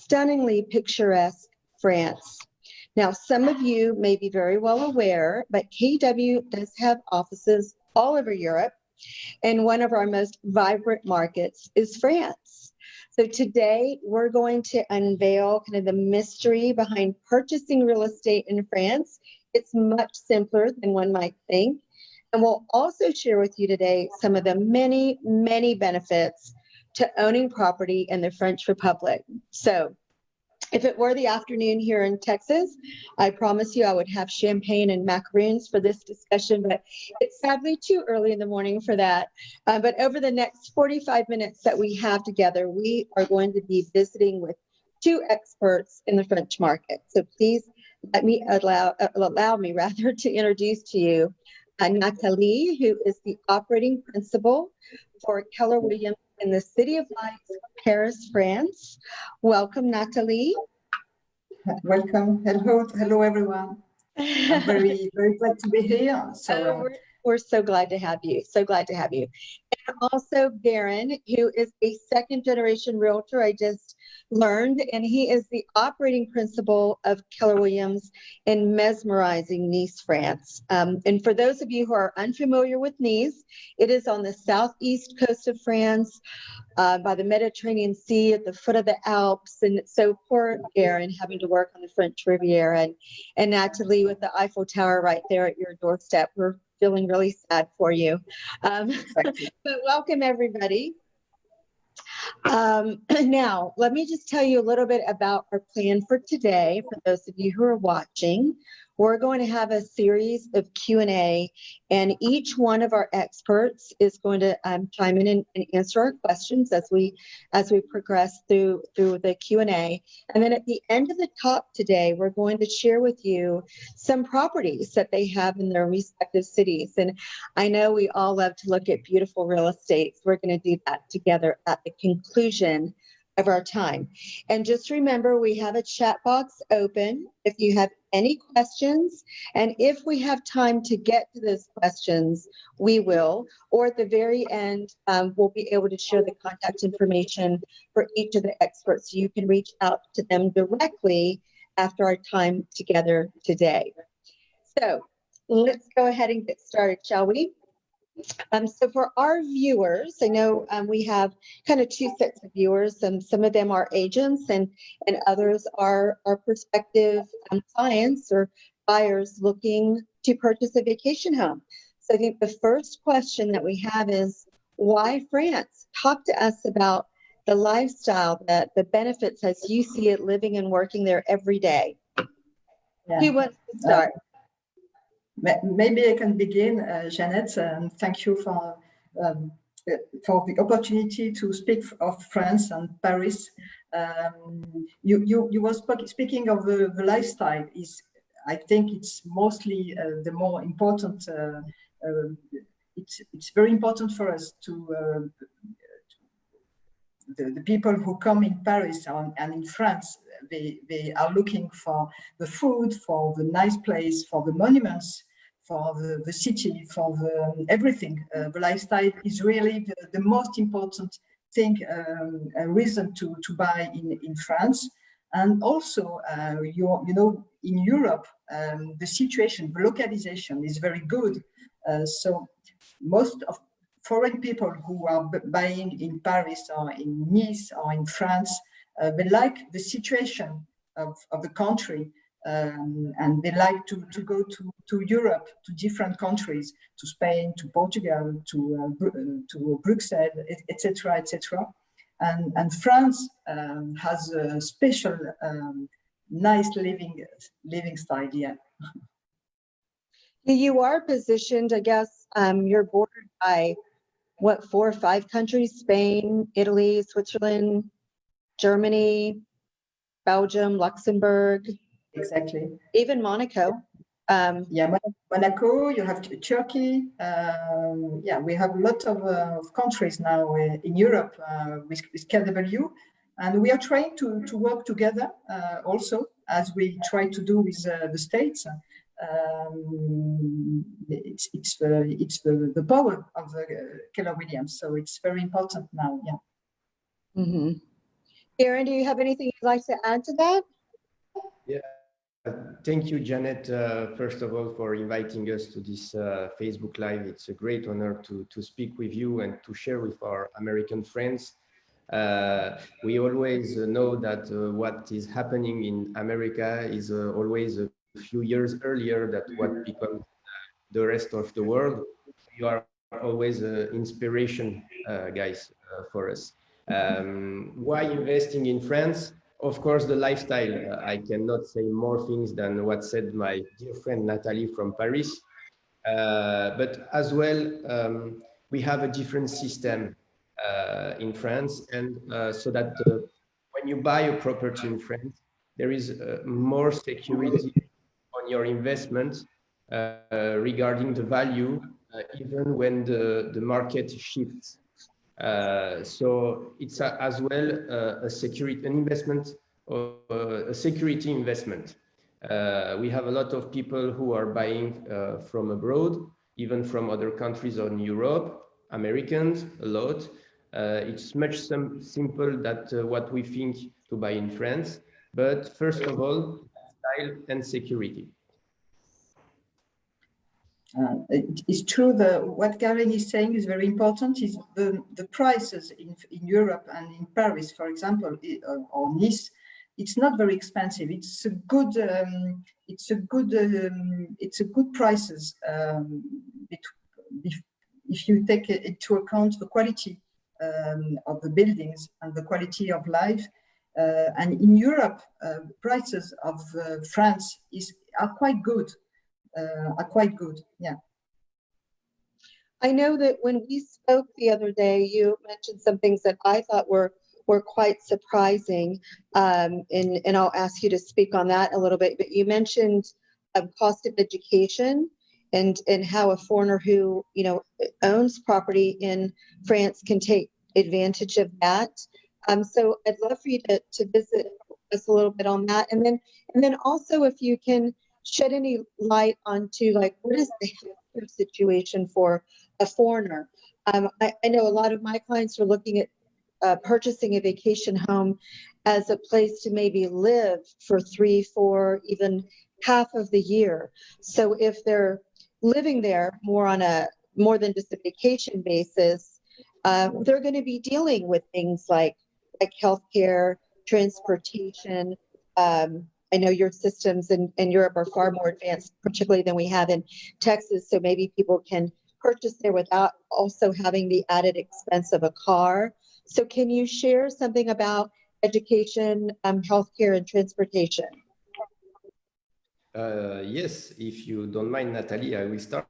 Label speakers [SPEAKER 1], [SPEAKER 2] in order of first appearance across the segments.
[SPEAKER 1] stunningly picturesque France. Now, some of you may be very well aware, but KW does have offices all over Europe, and one of our most vibrant markets is France. So today we're going to unveil kind of the mystery behind purchasing real estate in France. It's much simpler than one might think. And we'll also share with you today some of the many, many benefits to owning property in the French Republic. So if it were the afternoon here in Texas, I promise you I would have champagne and macaroons for this discussion, but it's sadly too early in the morning for that. But over the next 45 minutes that we have together, we are going to be visiting with two experts in the French market. So please let me allow me rather to introduce to you Nathalie, who is the operating principal for Keller Williams in the City of Lights, Paris, France. Welcome, Nathalie.
[SPEAKER 2] Welcome. Hello, everyone. I'm very glad to be here. So
[SPEAKER 1] we're so glad to have you. So glad to have you. And also Baron, who is a second-generation realtor, I just learned, and he is the operating principal of Keller Williams in mesmerizing Nice, France. And for those of you who are unfamiliar with Nice, it is on the southeast coast of France, by the Mediterranean Sea at the foot of the Alps. And so poor Baron having to work on the French Riviera, and Nathalie with the Eiffel Tower right there at your doorstep. We're feeling really sad for you. But welcome, everybody. Now, let me just tell you a little bit about our plan for today. For those of you who are watching, we're going to have a series of Q&A, and each one of our experts is going to chime in and answer our questions as we progress through the Q&A. And then at the end of the talk today, we're going to share with you some properties that they have in their respective cities. And I know we all love to look at beautiful real estate, so we're going to do that together at the conclusion of our time. And just remember, we have a chat box open if you have any questions, and if we have time to get to those questions, we will, or at the very end, we'll be able to share the contact information for each of the experts so you can reach out to them directly after our time together today. So let's go ahead and get started, shall we? So for our viewers, I know we have kind of two sets of viewers, and some of them are agents and others are prospective clients or buyers looking to purchase a vacation home. So I think the first question that we have is, why France? Talk to us about the lifestyle, the benefits as you see it living and working there every day. Yeah. Who wants to start?
[SPEAKER 2] Maybe I can begin, Jeannette, and thank you for the opportunity to speak of France and Paris. You were speaking of the lifestyle. I think it's mostly the more important. It's very important for us to the people who come in Paris and in France. They are looking for the food, for the nice place, for the monuments, for the city, for everything. The lifestyle is really the most important thing, a reason to buy in France. And also, you know, in Europe, the situation, the localization is very good. So most of foreign people who are buying in Paris or in Nice or in France, they like the situation of the country, and they like to go to Europe, to different countries, to Spain, to Portugal, to Brussels, etc., etc. And France has a special, nice living style. Yeah.
[SPEAKER 1] You are positioned, I guess, you're bordered by what, 4 or 5 countries: Spain, Italy, Switzerland, Germany, Belgium, Luxembourg.
[SPEAKER 2] Exactly.
[SPEAKER 1] Even Monaco.
[SPEAKER 2] Yeah, Monaco, you have Turkey. Yeah, we have a lot of countries now in Europe with KW, and we are trying to work together also, as we try to do with the States. It's the power of Keller Williams, so it's very important now. Yeah.
[SPEAKER 1] Mm-hmm. Aaron, do you have anything you'd like to add to that?
[SPEAKER 3] Yeah, thank you, Janet, first of all, for inviting us to this Facebook Live. It's a great honor to speak with you and to share with our American friends. We always know that what is happening in America is always a few years earlier than what becomes the rest of the world. You are always an inspiration, guys, for us. Why investing in France? Of course, the lifestyle. I cannot say more things than what said my dear friend Nathalie from Paris. But as well, we have a different system in France, and so that when you buy a property in France, there is more security on your investment regarding the value, even when the market shifts. So it's as well a security, an investment, a security investment. We have a lot of people who are buying from abroad, even from other countries in Europe, Americans, a lot. It's much simple that what we think to buy in France. But first of all, style and security.
[SPEAKER 2] It's true that what Karen is saying is very important. Is the prices in Europe and in Paris, for example, or Nice, it's not very expensive. It's a good prices. If you take into account the quality of the buildings and the quality of life, and in Europe, prices of France are quite good. Yeah.
[SPEAKER 1] I know that when we spoke the other day, you mentioned some things that I thought were quite surprising, and I'll ask you to speak on that a little bit. But you mentioned cost of education and how a foreigner who owns property in France can take advantage of that. So I'd love for you to visit us a little bit on that, and then also if you can shed any light onto like what is the healthcare situation for a foreigner. I know a lot of my clients are looking at purchasing a vacation home as a place to maybe live for 3, 4, even half of the year. So if they're living there more than just a vacation basis, they're going to be dealing with things like healthcare, transportation. I know your systems in Europe are far more advanced, particularly than we have in Texas. So maybe people can purchase there without also having the added expense of a car. So can you share something about education, healthcare, and transportation?
[SPEAKER 3] Yes, if you don't mind, Nathalie, I will start.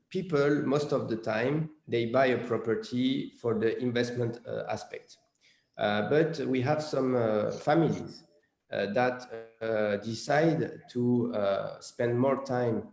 [SPEAKER 3] People, most of the time, they buy a property for the investment aspect. But we have some families that decide to spend more time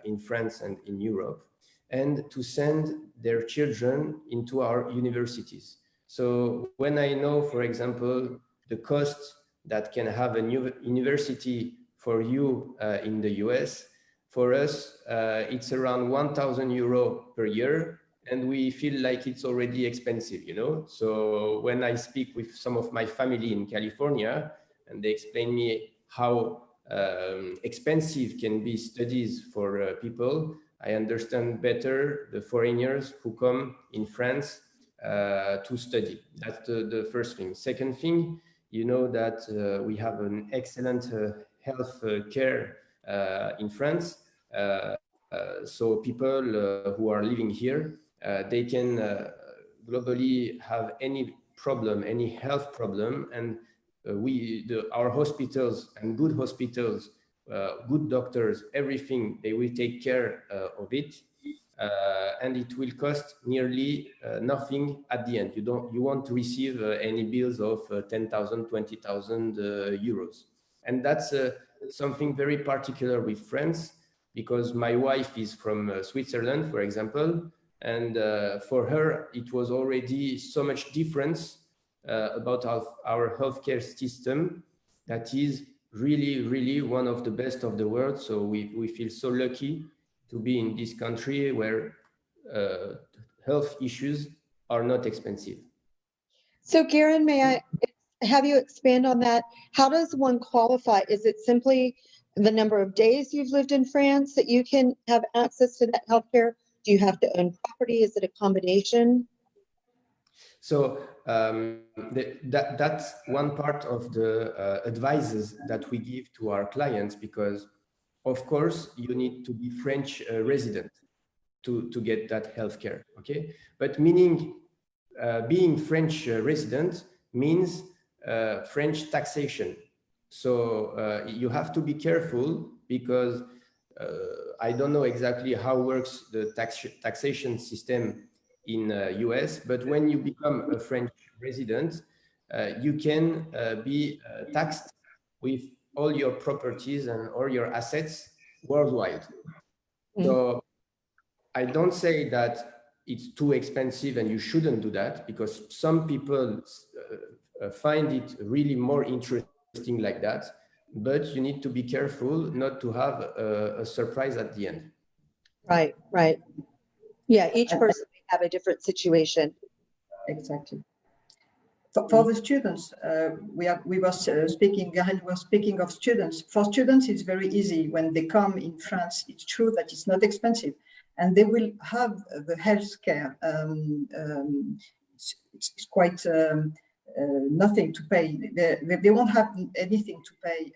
[SPEAKER 3] in France and in Europe and to send their children into our universities. So when I know, for example, the cost that can have a new university for you in the US, for us, it's around 1,000 euro per year. And we feel like it's already expensive, So when I speak with some of my family in California, and they explain me how expensive can be studies for people, I understand better the foreigners who come in France to study. That's the first thing. Second thing, that we have an excellent health care in France. So people who are living here, they can globally have any problem, any health problem, and our hospitals and good hospitals, good doctors, everything, they will take care of it, and it will cost nearly nothing at the end. You won't receive any bills of 10,000, 20,000 euros, and that's something very particular with France, because my wife is from Switzerland, for example. And for her, it was already so much difference about our healthcare system that is really, really one of the best of the world. So we feel so lucky to be in this country where health issues are not expensive.
[SPEAKER 1] So Garen, may I have you expand on that? How does one qualify? Is it simply the number of days you've lived in France that you can have access to that healthcare? Do you have to own property? Is it a combination?
[SPEAKER 3] So that's one part of the advices that we give to our clients, because of course you need to be French resident to get that healthcare. Okay, but meaning being French resident means French taxation. So you have to be careful, because I don't know exactly how works the taxation system in US, but when you become a French resident, you can be taxed with all your properties and all your assets worldwide. So I don't say that it's too expensive and you shouldn't do that, because some people find it really more interesting like that, but you need to be careful not to have a surprise at the end.
[SPEAKER 1] Right, right. Yeah, each person may have a different situation.
[SPEAKER 2] Exactly. For the students, we were speaking, Garen was speaking of students. For students, it's very easy. When they come in France, it's true that it's not expensive, and they will have the health care. It's quite nothing to pay. They won't have anything to pay.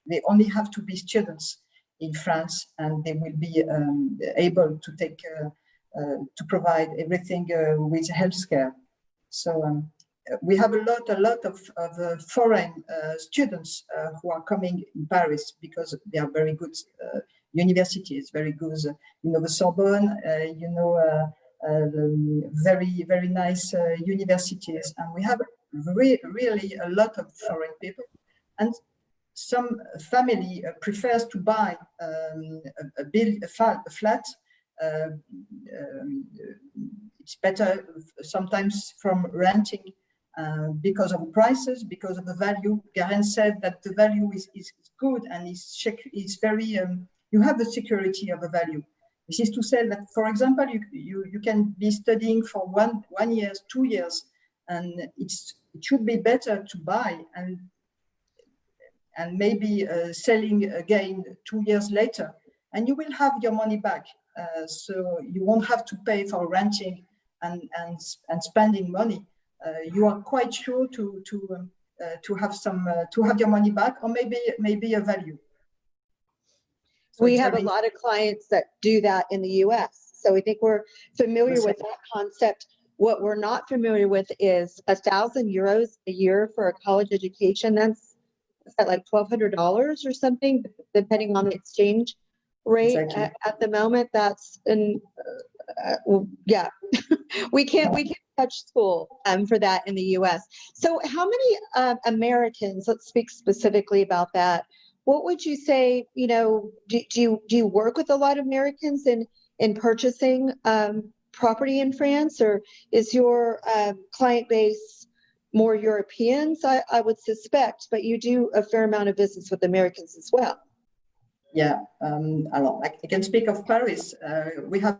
[SPEAKER 2] They only have to be students in France, and they will be able to take to provide everything with healthcare. So we have a lot of foreign students who are coming in Paris, because they are very good universities, very good, the Sorbonne, very nice universities, and we have really a lot of foreign people. And some family prefers to buy a flat. It's better sometimes from renting because of the prices, because of the value. Garen said that the value is good, and is very, you have the security of the value. This is to say that, for example, you can be studying for one year, 2 years, and it should be better to buy and maybe selling again 2 years later, and you will have your money back. So you won't have to pay for renting and spending money. You are quite sure to have your money back, or maybe a value. So
[SPEAKER 1] we have a lot of clients that do that in the US. So we think we're familiar with that concept. What we're not familiar with is €1,000 a year for a college education. That's at like $1,200 or something, depending on the exchange rate.
[SPEAKER 2] Exactly.
[SPEAKER 1] At the moment. That's yeah, we can't touch school for that in the US. So how many Americans, let's speak specifically about that. What would you say, do you work with a lot of Americans in purchasing property in France, or is your client base more Europeans? I would suspect, but you do a fair amount of business with Americans as well.
[SPEAKER 2] Yeah, I can speak of Paris. We have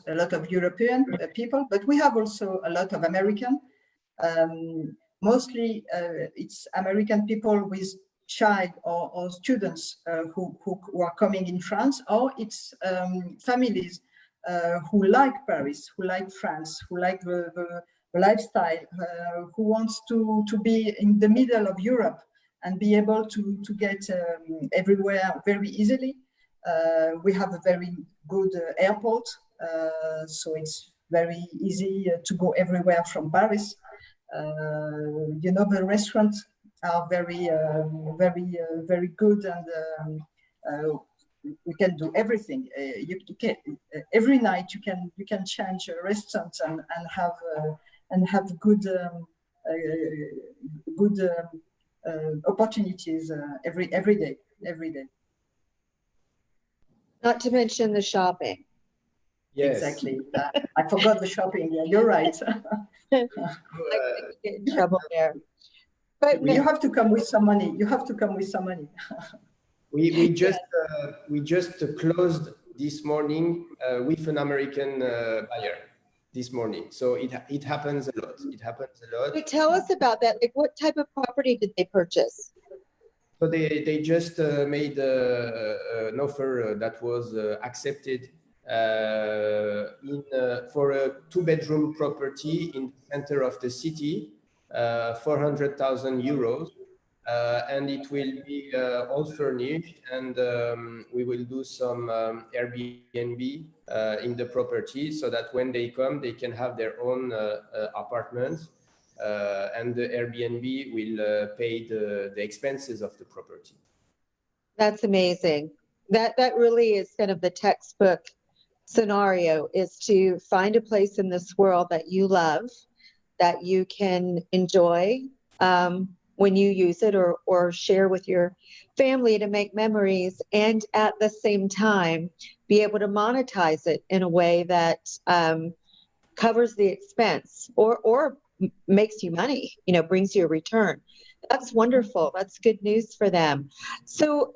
[SPEAKER 2] a lot of European people, but we have also a lot of American. Mostly it's American people with child or students who are coming in France, or it's families who like Paris, who like France, who like the lifestyle, who wants to be in the middle of Europe and be able to get everywhere very easily. We have a very good airport, so it's very easy to go everywhere from Paris. The restaurants are very good, and we can do everything. You can every night you can change restaurants and have good opportunities every day.
[SPEAKER 1] Not to mention the shopping.
[SPEAKER 3] Yes.
[SPEAKER 2] Exactly. I forgot the shopping. Yeah, you're right.
[SPEAKER 1] I could get in trouble there. But
[SPEAKER 2] You have to come with some money.
[SPEAKER 3] We just closed this morning with an American buyer. this morning. So it happens a lot. It happens a lot.
[SPEAKER 1] Wait, tell us about that. Like, what type of property did they purchase?
[SPEAKER 3] So they just made an offer that was accepted for a 2-bedroom property in the center of the city, 400,000 euros. And it will be all furnished, and we will do some Airbnb in the property so that when they come, they can have their own apartment, and the Airbnb will pay the expenses of the property.
[SPEAKER 1] That's amazing. That really is kind of the textbook scenario, is to find a place in this world that you love, that you can enjoy when you use it, or share with your family to make memories, and at the same time be able to monetize it in a way that covers the expense, or makes you money, brings you a return. That's wonderful. That's good news for them. So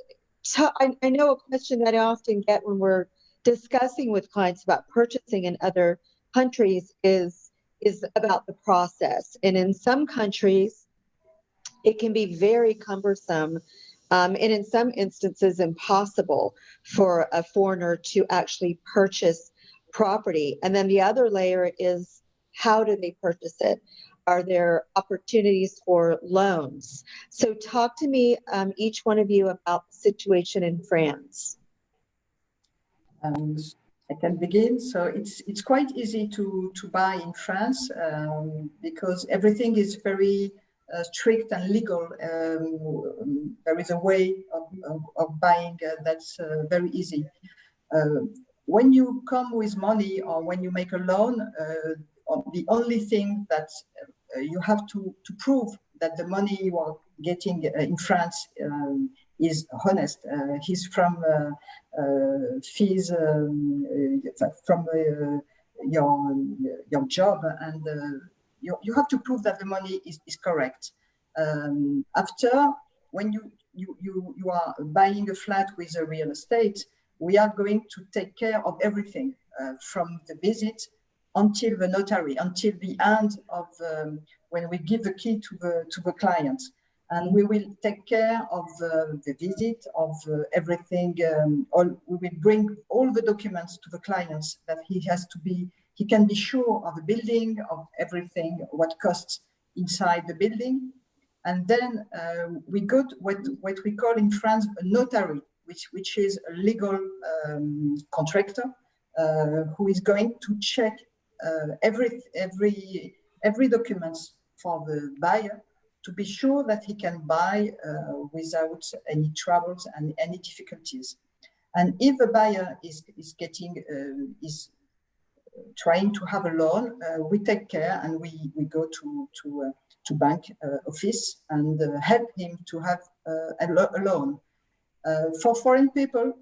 [SPEAKER 1] I know a question that I often get when we're discussing with clients about purchasing in other countries is about the process. And in some countries, it can be very cumbersome, and in some instances impossible for a foreigner to actually purchase property. And then the other layer is, how do they purchase it? Are there opportunities for loans? So talk to me, each one of you, about the situation in France.
[SPEAKER 2] I can begin. So it's quite easy to buy in France because everything is very strict and legal. There is a way of buying that's very easy. When you come with money, or when you make a loan, the only thing that you have to prove that the money you are getting in France is honest. He's from fees from your job, and you have to prove that the money is correct. After, when you are buying a flat with a real estate, we are going to take care of everything from the visit until the notary, until the end of when we give the key to the client. And we will take care of the visit, of everything. We will bring all the documents to the clients that he can be sure of the building, of everything, what costs inside the building. And then we go to what we call in France a notary, which is a legal contractor who is going to check every documents for the buyer, to be sure that he can buy without any troubles and any difficulties. And if the buyer is trying to have a loan, we take care, and we go to bank office and help him to have a loan. For foreign people,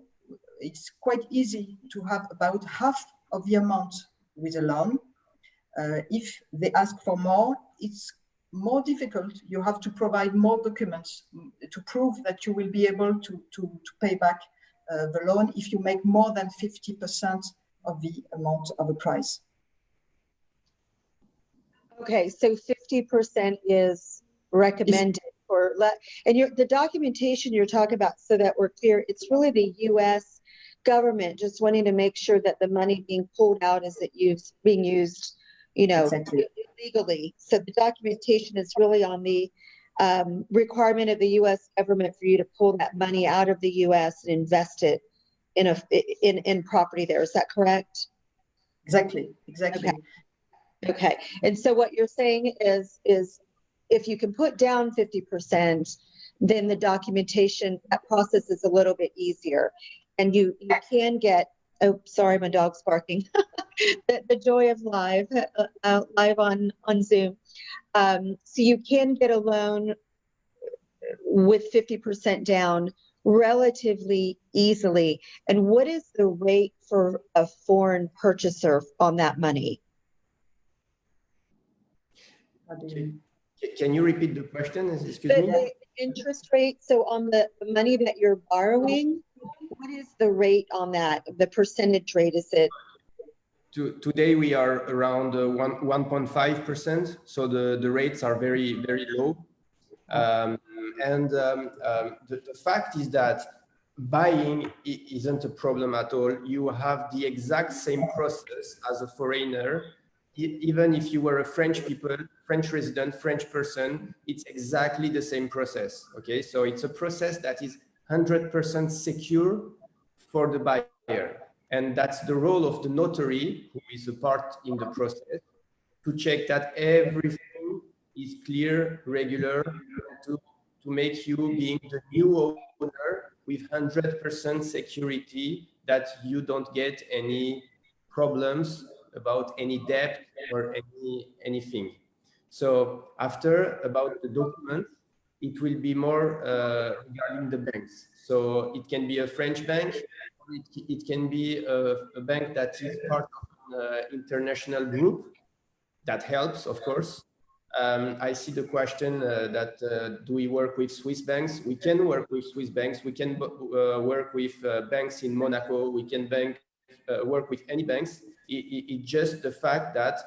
[SPEAKER 2] it's quite easy to have about half of the amount with a loan. If they ask for more, it's more difficult. You have to provide more documents to prove that you will be able to pay back the loan if you make more than 50% of the amount of the price.
[SPEAKER 1] Okay, so 50% is recommended and the documentation you're talking about, so that we're clear, it's really the U.S. government just wanting to make sure that the money being pulled out is being used,
[SPEAKER 2] Exactly.
[SPEAKER 1] legally. So the documentation is really on the requirement of the U.S. government for you to pull that money out of the U.S. and invest it in property there. Is that correct?
[SPEAKER 2] Exactly.
[SPEAKER 1] Okay. And so what you're saying is if you can put down 50%, then the documentation, that process is a little bit easier. And you can get, oh, sorry, my dog's barking. the joy of live on Zoom. So you can get a loan with 50% down relatively easily. And what is the rate for a foreign purchaser on that money?
[SPEAKER 3] Can you repeat the question? Excuse me.
[SPEAKER 1] The interest rate. So on the money that you're borrowing, what is the rate on that? The percentage rate, is it?
[SPEAKER 3] Today we are around 1.5%, so the rates are very, very low. The fact is that buying isn't a problem at all. You have the exact same process as a foreigner. Even if you were a French resident, French person, it's exactly the same process. Okay, so it's a process that is 100% secure for the buyer. And that's the role of the notary, who is a part in the process, to check that everything is clear, regular, to make you being the new owner with 100% security that you don't get any problems about any debt or anything. So after, about the documents, it will be more regarding the banks. So it can be a French bank, or it can be a bank that is part of an international group. That helps, of course. I see the question that do we work with Swiss banks? We can work with Swiss banks. We can work with banks in Monaco. We can work with any banks. It's just the fact that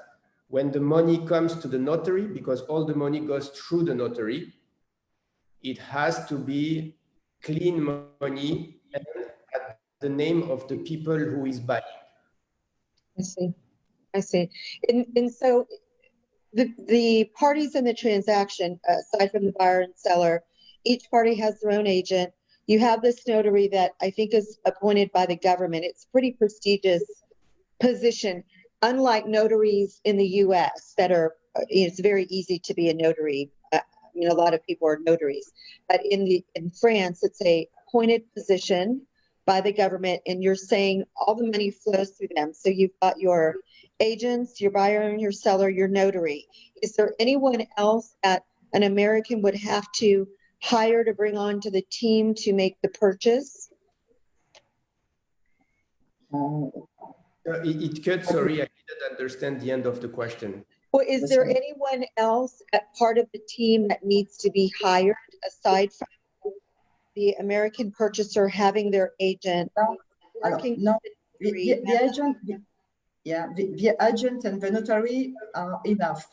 [SPEAKER 3] when the money comes to the notary, because all the money goes through the notary, it has to be clean money and at the name of the people who is buying.
[SPEAKER 1] I see. And so the parties in the transaction, aside from the buyer and seller, each party has their own agent. You have this notary that I think is appointed by the government. It's a pretty prestigious position, unlike notaries in the US that are, it's very easy to be a notary. A lot of people are notaries, but in France, it's a appointed position by the government, and you're saying all the money flows through them. So you've got your agents, your buyer and your seller, your notary. Is there anyone else that an American would have to hire to bring onto the team to make the purchase?
[SPEAKER 3] It cut, sorry, I didn't understand the end of the question.
[SPEAKER 1] Well, is there anyone else at part of the team that needs to be hired aside from the American purchaser having their agent?
[SPEAKER 2] No, the agent, the agent and the notary are enough.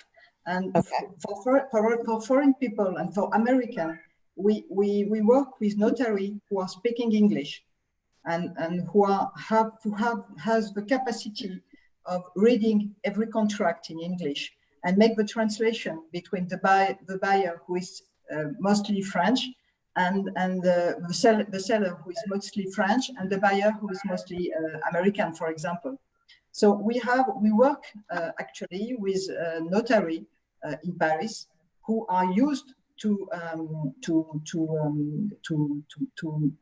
[SPEAKER 2] And okay. for foreign people and for American, we work with notary who are speaking English and who has the capacity of reading every contract in English and make the translation between the buyer who is mostly French and the seller who is mostly French and the buyer who is mostly American, for example. So we work actually with notary in Paris who are used to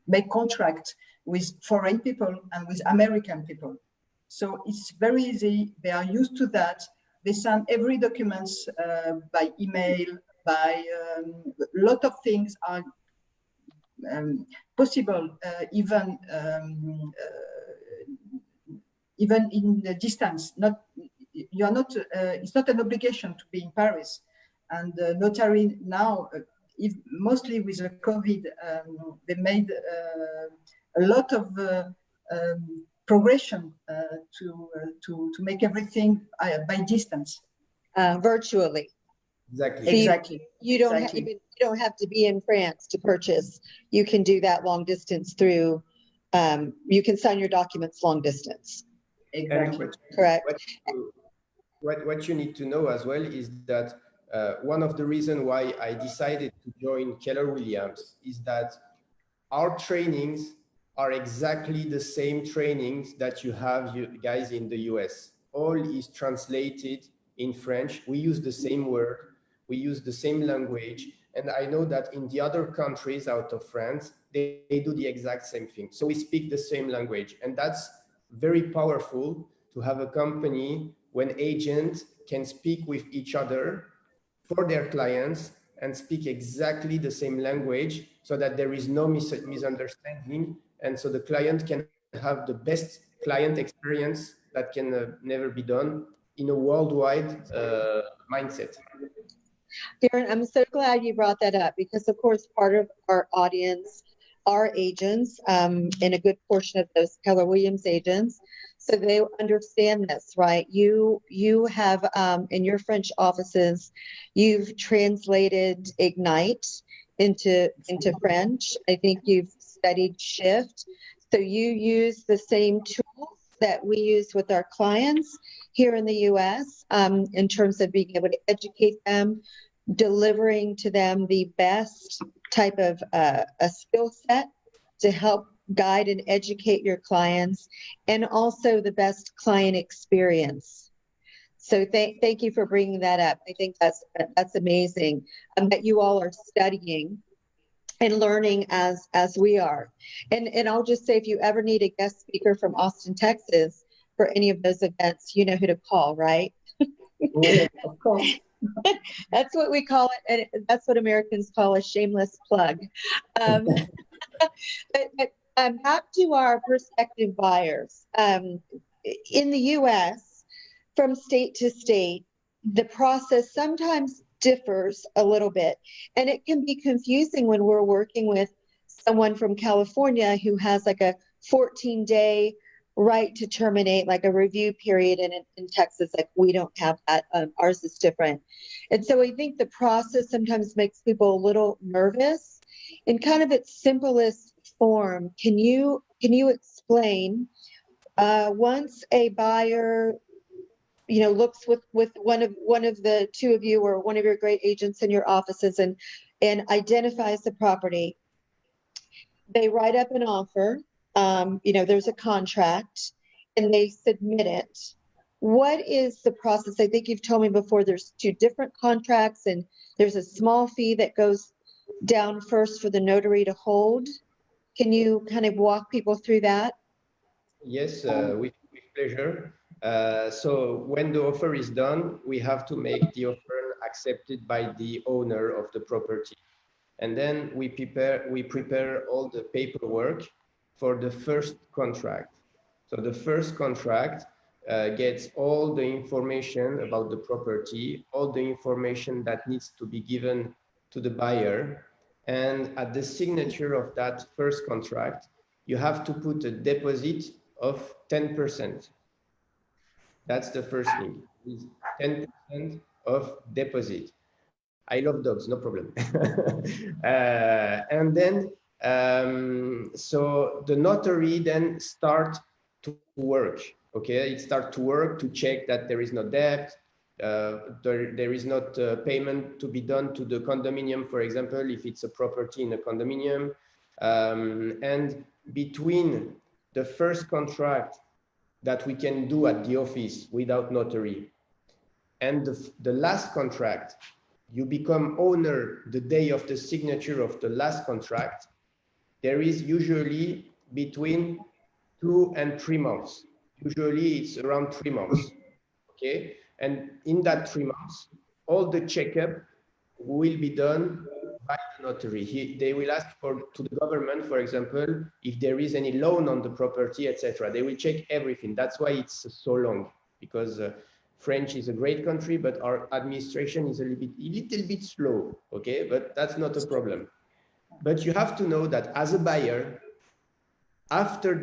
[SPEAKER 2] make contracts with foreign people and with American people. So it's very easy. They are used to that. They send every documents by email, by a lot of things are possible, even in the distance. It's not an obligation to be in Paris. And notary now, mostly with the COVID, they made a lot of progression to make everything by distance,
[SPEAKER 1] virtually.
[SPEAKER 3] Exactly.
[SPEAKER 1] So
[SPEAKER 2] exactly.
[SPEAKER 1] You don't have to be in France to purchase. You can do that long distance through. You can sign your documents long distance.
[SPEAKER 2] Exactly.
[SPEAKER 1] Correct.
[SPEAKER 3] What you need to know as well is that one of the reasons why I decided to join Keller Williams is that our trainings are exactly the same trainings that you have, you guys, in the US. All is translated in French. We use the same word, we use the same language. And I know that in the other countries out of France, they do the exact same thing. So we speak the same language. And that's very powerful to have a company when agents can speak with each other for their clients and speak exactly the same language so that there is no misunderstanding. And so the client can have the best client experience that can never be done in a worldwide mindset.
[SPEAKER 1] Darren, I'm so glad you brought that up because, of course, part of our audience are agents and a good portion of those Keller Williams agents. so they understand this, right? You have in your French offices, you've translated Ignite into French. I think you've studied Shift, so you use the same tools that we use with our clients here in the U.S. In terms of being able to educate them, delivering to them the best type of a skill set to help guide and educate your clients, and also the best client experience. So thank you for bringing that up. I think that's amazing that you all are studying and learning as we are. And I'll just say, if you ever need a guest speaker from Austin, Texas, for any of those events, you know who to call, right?
[SPEAKER 2] Yeah, of course.
[SPEAKER 1] That's what we call it, and that's what Americans call a shameless plug. But back to our prospective buyers. In the U.S., from state to state, the process sometimes differs a little bit, and it can be confusing when we're working with someone from California who has like a 14-day right to terminate, like a review period, and in Texas, like we don't have that. Ours is different. And so I think the process sometimes makes people a little nervous. In kind of its simplest form, can you explain, once a buyer, you know, looks with one of the two of you or one of your great agents in your offices and identifies the property, they write up an offer, you know, there's a contract, and they submit it. What is the process? I think you've told me before there's two different contracts, and there's a small fee that goes down first for the notary to hold. Can you kind of walk people through that?
[SPEAKER 3] Yes, with pleasure. So when the offer is done, we have to make the offer accepted by the owner of the property. And then we prepare all the paperwork for the first contract. So the first contract gets all the information about the property, all the information that needs to be given to the buyer. And at the signature of that first contract, you have to put a deposit of 10%. That's the first thing, is 10% of deposit. I love dogs, no problem. And then, so the notary then start to work, okay? It start to work to check that there is no debt, there is not payment to be done to the condominium, for example, if it's a property in a condominium. And between the first contract that we can do at the office without notary and the last contract, you become owner the day of the signature of the last contract, there is usually between 2 and 3 months. Usually it's around 3 months, okay? And in that 3 months, all the checkup will be done by the notary. They will ask to the government, for example, if there is any loan on the property, etc. They will check everything. That's why it's so long, because French is a great country, but our administration is a little bit slow, okay? But that's not a problem. But you have to know that as a buyer, after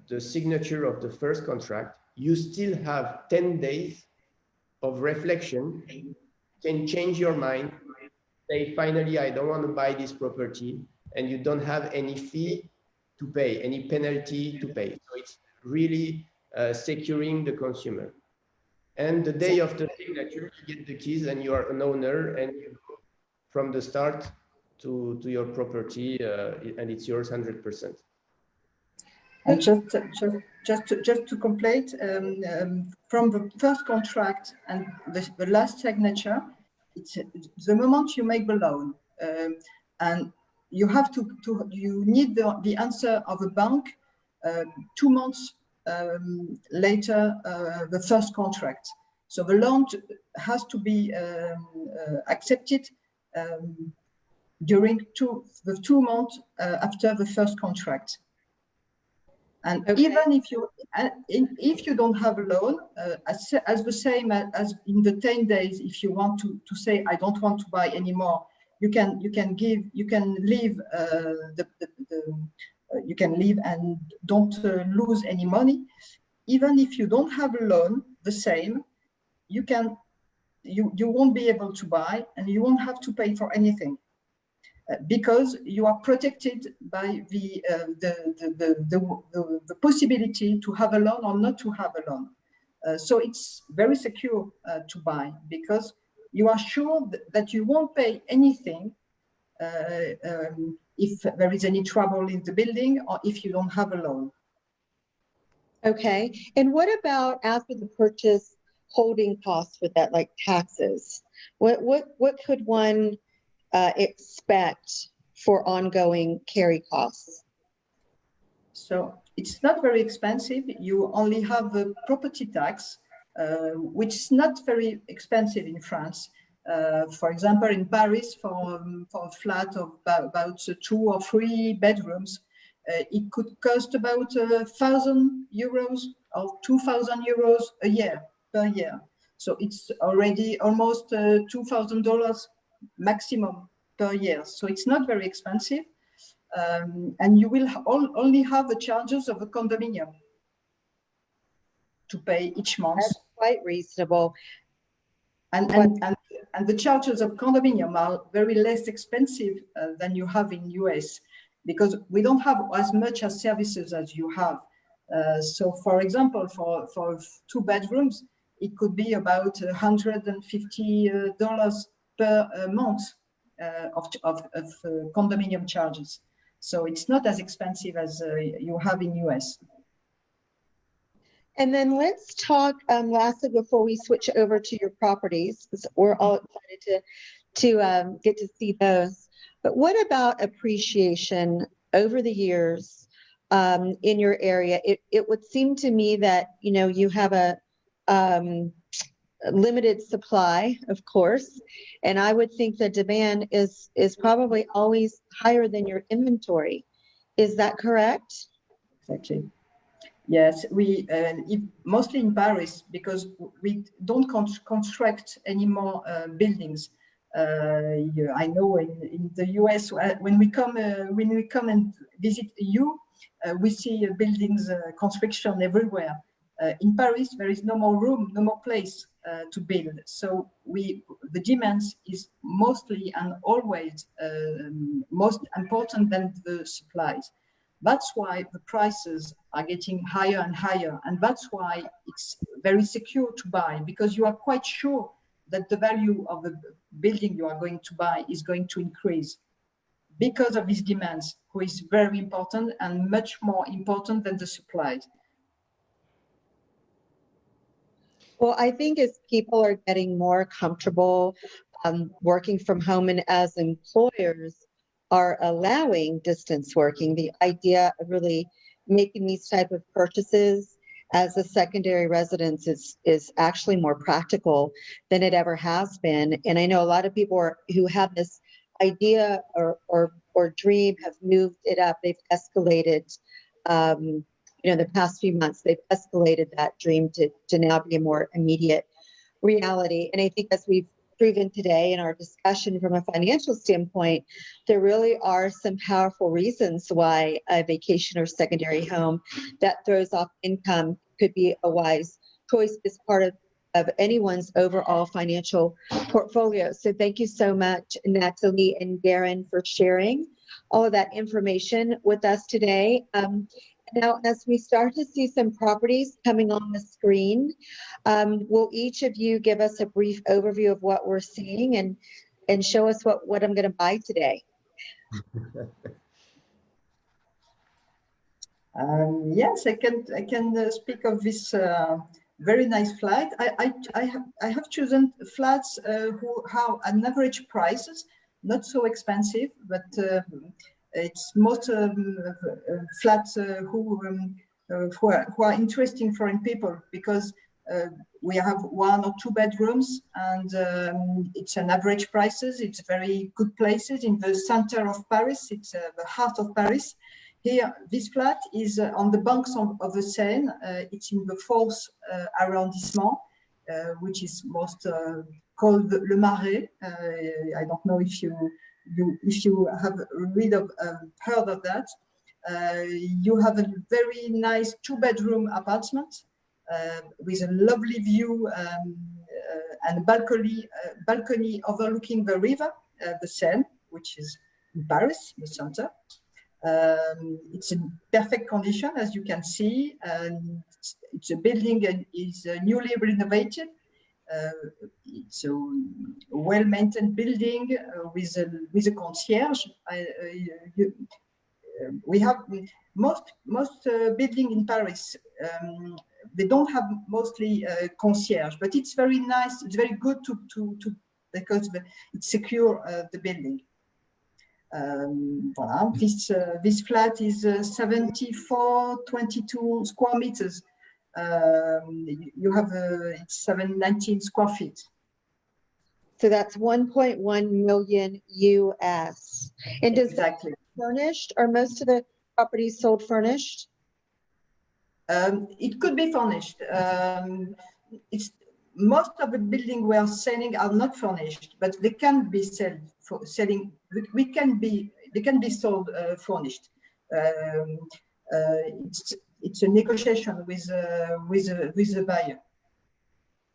[SPEAKER 3] the signature of the first contract, you still have 10 days of reflection. You can change your mind, say, finally, I don't want to buy this property, and you don't have any fee to pay, any penalty to pay. So it's really securing the consumer. And the day of the signature, you get the keys and you are an owner, and you go from the start to your property, and it's yours 100%.
[SPEAKER 2] And just to complete, from the first contract and the last signature, it's the moment you make the loan, and you have you need the answer of a bank 2 months later, the first contract. So the loan has to be accepted during the 2 months after the first contract. And okay, even if you don't have a loan, as the same as in the 10 days, if you want to say I don't want to buy anymore, you can leave you can leave and don't lose any money. even if you don't have a loan, the same, you won't be able to buy, and you won't have to pay for anything. Because you are protected by the possibility to have a loan or not to have a loan. So it's very secure to buy, because you are sure that you won't pay anything if there is any trouble in the building, or if you don't have a loan.
[SPEAKER 1] Okay. And what about after the purchase holding costs for that, like taxes? What could one expect for ongoing carry costs?
[SPEAKER 2] So it's not very expensive. You only have the property tax, which is not very expensive in France. For example, in Paris, for a flat of about 2 or 3 bedrooms, it could cost about €1,000 or €2,000 a year per year. So it's already almost $2,000 maximum per year. So it's not very expensive. And you will only have the charges of a condominium to pay each month.
[SPEAKER 1] That's quite reasonable.
[SPEAKER 2] And the charges of condominium are very less expensive than you have in US, because we don't have as much as services as you have. So for example, for 2 bedrooms, it could be about $150 per month of condominium charges. So it's not as expensive as you have in US.
[SPEAKER 1] And then let's talk lastly before we switch over to your properties, because we're all excited to get to see those. But what about appreciation over the years in your area? It would seem to me that you have a limited supply, of course, and I would think the demand is probably always higher than your inventory. Is that correct?
[SPEAKER 2] Exactly. Yes, we mostly in Paris, because we don't construct any more buildings. I know in the US, when we come and visit you, we see buildings construction everywhere. In Paris, there is no more room, no more place to build. So the demand is mostly and always most important than the supplies. That's why the prices are getting higher and higher. And that's why it's very secure to buy, because you are quite sure that the value of the building you are going to buy is going to increase because of these demands, which is very important and much more important than the supply.
[SPEAKER 1] Well, I think as people are getting more comfortable working from home, and as employers are allowing distance working, the idea of really making these type of purchases as a secondary residence is actually more practical than it ever has been. And I know a lot of people who have this idea or dream have moved it up. They've escalated, the past few months, they've escalated that dream to now be a more immediate reality. And I think as we've proven today in our discussion from a financial standpoint, there really are some powerful reasons why a vacation or secondary home that throws off income could be a wise choice as part of anyone's overall financial portfolio. So thank you so much, Nathalie and Darren, for sharing all of that information with us today. Now, as we start to see some properties coming on the screen, will each of you give us a brief overview of what we're seeing and show us what I'm going to buy today?
[SPEAKER 2] Yes, I can speak of this very nice flat. I have chosen flats who have an average prices, not so expensive, but it's most flats who are interesting for people, because we have 1 or 2 bedrooms, and it's an average prices. It's very good places in the center of Paris. It's the heart of Paris. Here, this flat is on the banks of the Seine. It's in the 4th arrondissement, which is most called Le Marais. I don't know if you have heard of that. You have a very nice 2-bedroom apartment with a lovely view and balcony overlooking the river, the Seine, which is in Paris, the center. It's in perfect condition, as you can see, and it's a building and is newly renovated. It's a well-maintained building with a concierge. We have most building in Paris. They don't have mostly concierge, but it's very nice. It's very good to because it secure the building. Voilà. This flat is 7422 square meters. You have it's 719 square feet.
[SPEAKER 1] So that's 1.1 million US. And does
[SPEAKER 2] Exactly.
[SPEAKER 1] furnished? Are most of the properties sold furnished?
[SPEAKER 2] It could be furnished. It's most of the building we are selling are not furnished, but they can be selling. They can be sold furnished. It's a negotiation with the buyer.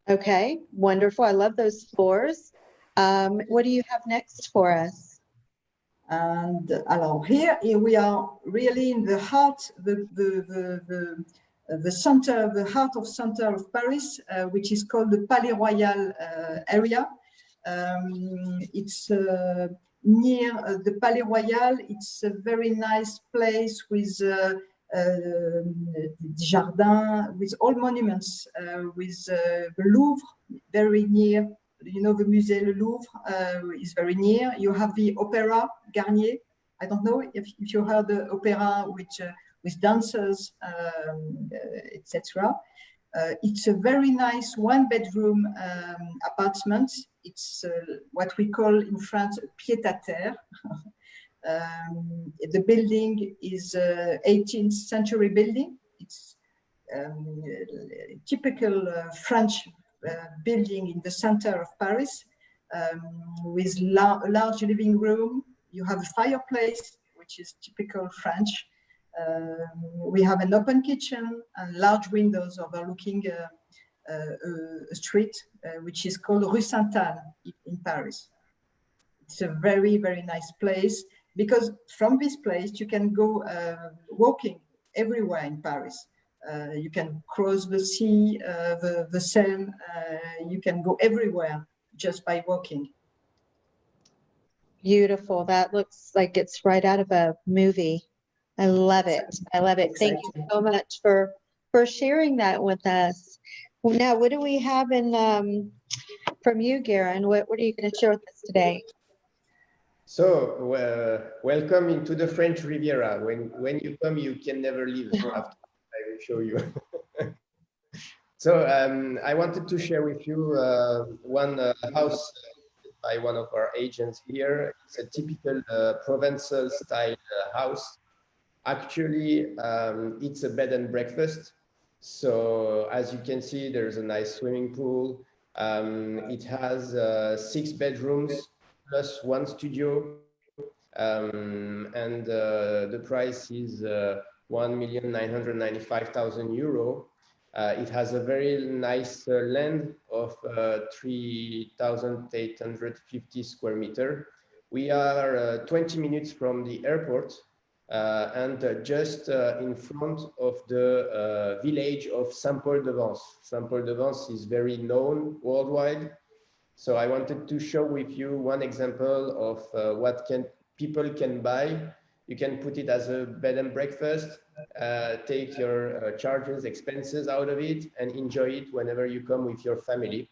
[SPEAKER 1] Okay, wonderful. I love those floors. What do you have next for us?
[SPEAKER 2] And here we are really in the heart, the center, the heart of center of Paris, which is called the Palais Royal area. It's near the Palais Royal. It's a very nice place with jardin, with all monuments, with the Louvre very near. You know, the Musée Le Louvre is very near. You have the Opera Garnier. I don't know if you heard the opera with dancers, etc. It's a very nice one-bedroom apartment. It's what we call in France pied-à-terre. The building is 18th century building. It's typical French building in the center of Paris, with large living room. You have a fireplace, which is typical French. We have an open kitchen and large windows overlooking a street, which is called Rue Sainte-Anne in Paris. It's a very, very nice place because from this place you can go walking everywhere in Paris. You can cross the sea, the Seine. You can go everywhere just by walking.
[SPEAKER 1] Beautiful. That looks like it's right out of a movie. I love it. I love it. Thank you so much for sharing that with us. Well, now, what do we have in from you, Guerin? What are you going to share with us today?
[SPEAKER 3] So, welcome into the French Riviera. When you come, you can never leave. After I will show you. So, I wanted to share with you one house by one of our agents here. It's a typical Provençal style house. Actually, it's a bed and breakfast. So as you can see, there's a nice swimming pool. It has 6 bedrooms plus 1 studio. And the price is €1,995,000. It has a very nice land of 3,850 square meters. We are 20 minutes from the airport and just in front of the village of Saint-Paul-de-Vence. Saint-Paul-de-Vence is very known worldwide. So I wanted to show with you one example of what people can buy. You can put it as a bed and breakfast, take your charges, expenses out of it, and enjoy it whenever you come with your family.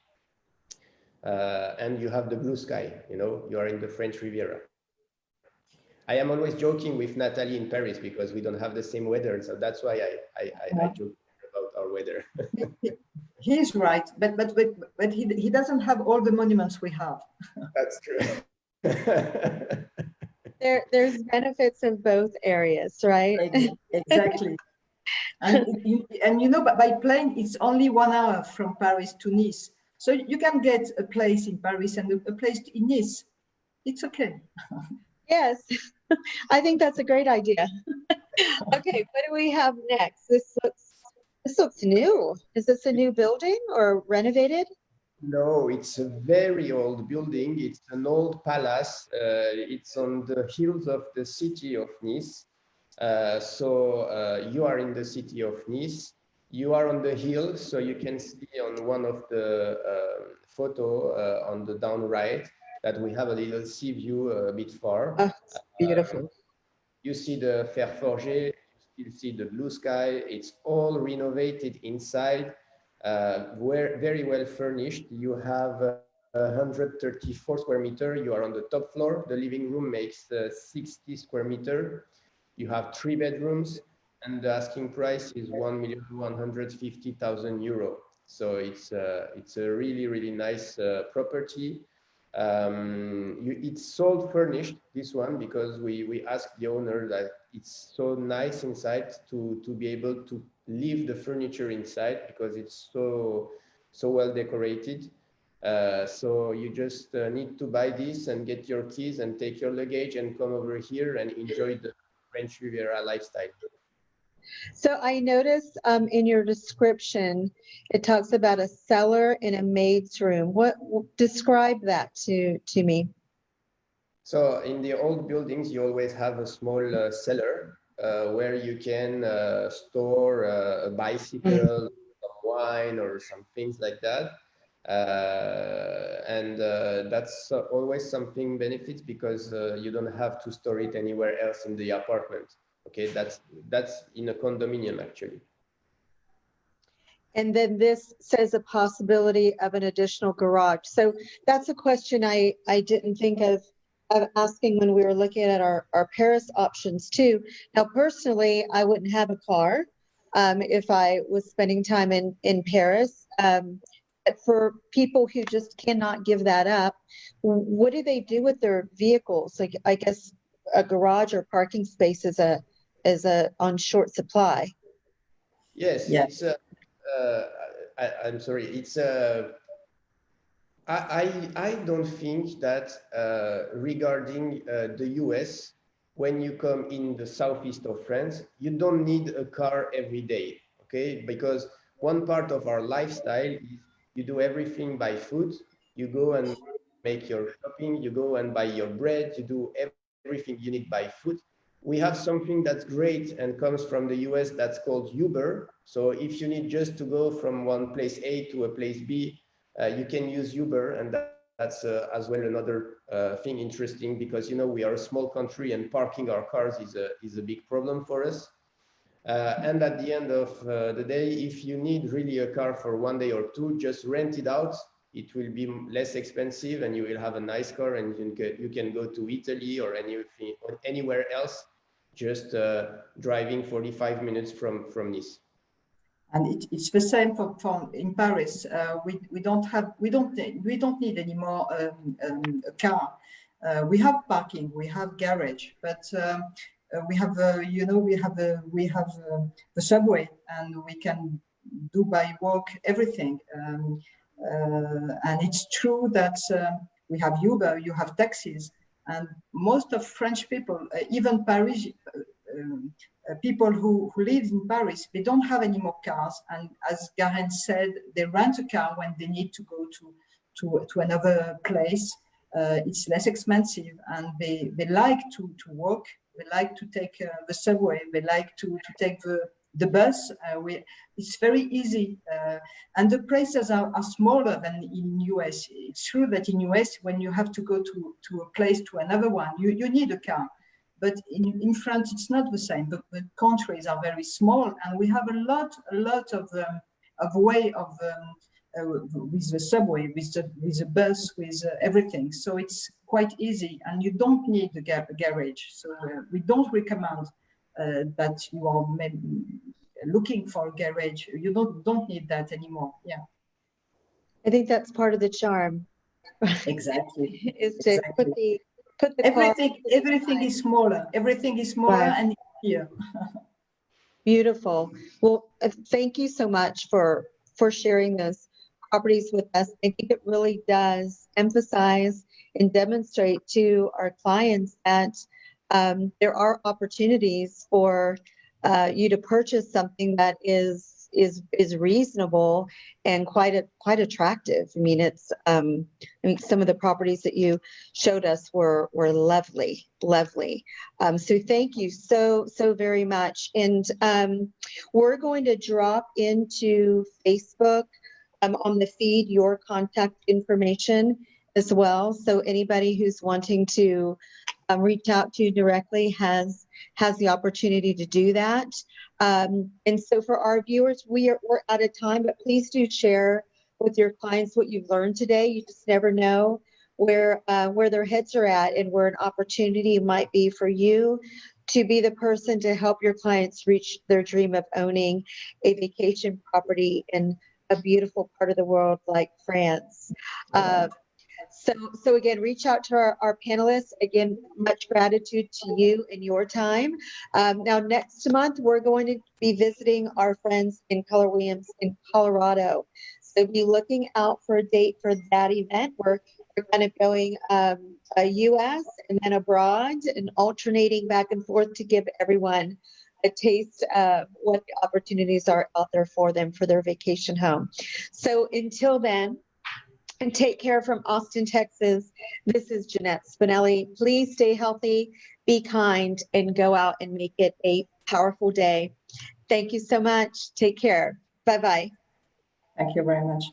[SPEAKER 3] And you have the blue sky, you know, you are in the French Riviera. I am always joking with Nathalie in Paris because we don't have the same weather. So that's why I joke about our weather.
[SPEAKER 2] He's right, but he doesn't have all the monuments we have.
[SPEAKER 3] That's true.
[SPEAKER 1] There's benefits in both areas, right?
[SPEAKER 2] Exactly. And you know, by plane, it's only 1 hour from Paris to Nice. So you can get a place in Paris and a place in Nice. It's okay.
[SPEAKER 1] Yes, I think that's a great idea. Okay, what do we have next? This looks This looks new. Is this a new building or renovated?
[SPEAKER 3] No, it's a very old building. It's an old palace. It's on the hills of the city of Nice. So you are in the city of Nice. You are on the hill, so you can see on one of the photo on the down right that we have a little sea view a bit far.
[SPEAKER 1] Oh, it's beautiful.
[SPEAKER 3] You see the Fer Forget, you see the blue sky. It's all renovated inside, very well furnished. You have 134 square meter. You are on the top floor. The living room makes 60 square meter. You have 3 bedrooms, and the asking price is 1,150,000 euro. So it's a really nice property. It's sold furnished, this one, because we asked the owner that it's so nice inside to be able to leave the furniture inside because it's so well decorated. So you just need to buy this and get your keys and take your luggage and come over here and enjoy the French Riviera lifestyle.
[SPEAKER 1] So I noticed in your description, it talks about a cellar and a maid's room. Describe that to me.
[SPEAKER 3] So in the old buildings, you always have a small cellar where you can store a bicycle, some wine, or some things like that. And that's always something benefits because you don't have to store it anywhere else in the apartment. Okay, that's in a condominium actually.
[SPEAKER 1] And then this says a possibility of an additional garage. So that's a question I didn't think of asking when we were looking at our Paris options too. Now, personally, I wouldn't have a car if I was spending time in Paris. But for people who just cannot give that up, what do they do with their vehicles? Like, I guess a garage or parking space is on short supply.
[SPEAKER 3] Yes,
[SPEAKER 2] Yeah.
[SPEAKER 3] it's I'm sorry. It's I don't think that regarding the US, when you come in the southeast of France, you don't need a car every day, okay? Because one part of our lifestyle is you do everything by foot. You go and make your shopping, you go and buy your bread, you do everything you need by foot. We have something that's great and comes from the US that's called Uber. So if you need just to go from one place A to a place B, you can use Uber, and that's as well another thing interesting because we are a small country and parking our cars is a big problem for us. And at the end of the day, if you need really a car for one day or two, just rent it out. It will be less expensive, and you will have a nice car, and you can go to Italy or anywhere else, just driving 45 minutes from Nice.
[SPEAKER 2] And it's the same for in Paris. We don't need any more a car. We have parking, we have garage, but we have the subway, and we can do by walk everything. And it's true that we have Uber, you have taxis, and most of French people, even Paris. People who live in Paris, they don't have any more cars, and as Garen said, they rent a car when they need to go to another place. It's less expensive, and they like to walk. They like to take the subway. They like to take the bus. It's very easy, and the places are smaller than in US. It's true that in US, when you have to go to a place to another one, you need a car. But in France, it's not the same. The countries are very small, and we have a lot of way of with the subway, with the bus, with everything. So it's quite easy, and you don't need a garage. So we don't recommend that you are looking for a garage. You don't need that anymore. Yeah.
[SPEAKER 1] I think that's part of the charm.
[SPEAKER 2] Exactly.
[SPEAKER 1] Is to
[SPEAKER 2] Exactly.
[SPEAKER 1] put the
[SPEAKER 2] Everything is smaller. Everything is smaller
[SPEAKER 1] Right.
[SPEAKER 2] and here.
[SPEAKER 1] Beautiful. Well, thank you so much for sharing those properties with us. I think it really does emphasize and demonstrate to our clients that there are opportunities for you to purchase something that is is reasonable and quite attractive. I mean, it's I mean, some of the properties that you showed us were lovely. So thank you so very much. And we're going to drop into Facebook on the feed your contact information as well. So anybody who's wanting to reach out to you directly has the opportunity to do that. And so for our viewers, we're out of time, but please do share with your clients what you've learned today. You just never know where their heads are at and where an opportunity might be for you to be the person to help your clients reach their dream of owning a vacation property in a beautiful part of the world like France. So again, reach out to our panelists. Again, much gratitude to you and your time. Now, next month, we're going to be visiting our friends in Keller Williams in Colorado. So be looking out for a date for that event. We're kind of going U.S. and then abroad and alternating back and forth to give everyone a taste of what the opportunities are out there for them for their vacation home. So until then, and take care from Austin, Texas. This is Jeanette Spinelli. Please stay healthy, be kind, and go out and make it a powerful day. Thank you so much. Take care. Bye-bye.
[SPEAKER 2] Thank you very much.